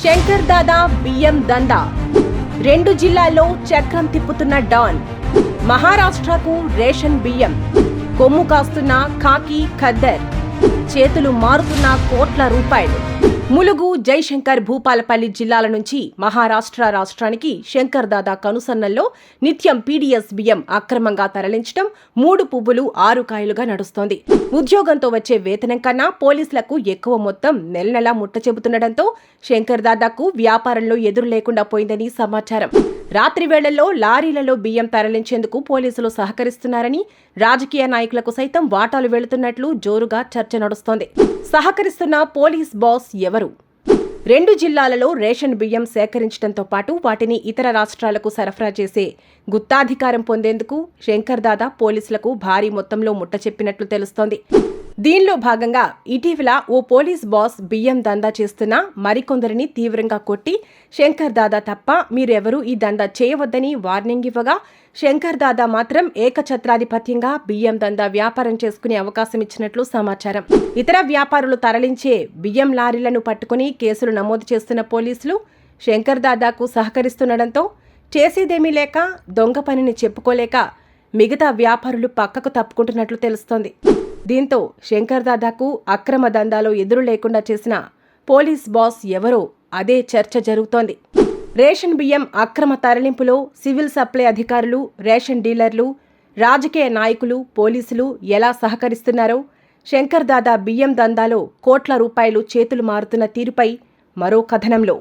శంకర్ దాదా బియ్యం దందా. 2 జిల్లాల్లో చక్రం తిప్పుతున్న డాన్. మహారాష్ట్రకు రేషన్ బియ్యం. కొమ్ము కాస్తున్న ఖాకీ ఖద్దర్. చేతులు మారుతున్న కోట్ల రూపాయలు. ములుగు, జయశంకర్, భూపాలపల్లి జిల్లాల నుంచి మహారాష్ట్ర రాష్ట్రానికి శంకర్ దాదా కనుసన్నల్లో నిత్యం పీడీఎస్ బియ్యం అక్రమంగా తరలించడం 3 పువ్వులు 6 కాయలుగా నడుస్తోంది. ఉద్యోగంతో వచ్చే వేతనం కన్నా పోలీసులకు ఎక్కువ మొత్తం నెల ముట్ట చెబుతుండటంతో శంకర్ దాదాకు వ్యాపారంలో ఎదురు లేకుండా పోయిందని సమాచారం. రాత్రి వేళల్లో లారీలలో బియ్యం తరలించేందుకు పోలీసులు సహకరిస్తున్నారని, రాజకీయ నాయకులకు సైతం వాటాలు వెళుతున్నట్లు జోరుగా చర్చ నడుస్తోంది. సహకరిస్తున్న పోలీస్ బాస్ ఎవరు? 2 జిల్లాలలో రేషన్ బియ్యం సేకరించడంతో పాటు వాటిని ఇతర రాష్ట్రాలకు సరఫరా చేసే గుత్తాధికారం పొందేందుకు శంకర్ దాదా పోలీసులకు భారీ మొత్తంలో ముట్ట చెప్పినట్లు తెలుస్తోంది. దీనిలో భాగంగా ఇటీవల ఓ పోలీస్ బాస్ బియ్యం దందా చేస్తున్న మరికొందరిని తీవ్రంగా కొట్టి శంకర్ దాదా తప్ప మీరెవరూ ఈ దందా చేయవద్దని వార్నింగ్ ఇవ్వగా, శంకర్ దాదా మాత్రం ఏకఛత్రాధిపత్యంగా బియ్యం దందా వ్యాపారం చేసుకునే అవకాశం ఇచ్చినట్లు సమాచారం. ఇతర వ్యాపారులు తరలించే బియ్యం లారీలను పట్టుకుని కేసులు నమోదు చేస్తున్న పోలీసులు శంకర్ దాదాకు సహకరిస్తుండటంతో చేసేదేమీ లేక, దొంగ పనిని చెప్పుకోలేక మిగతా వ్యాపారులు పక్కకు తప్పుకుంటున్నట్లు తెలుస్తోంది. దీంతో శంకర్ దాదాకు అక్రమ దందాలో ఎదురు లేకుండా చేసిన పోలీస్ బాస్ ఎవరో అదే చర్చ జరుగుతోంది. రేషన్ బియ్యం అక్రమ తరలింపులో సివిల్ సప్లై అధికారులు, రేషన్ డీలర్లు, రాజకీయ నాయకులు, పోలీసులు ఎలా సహకరిస్తున్నారో, శంకర్ దాదా బియ్యం దందాలో కోట్ల రూపాయలు చేతులు మారుతున్న తీరుపై మరో కథనంలో.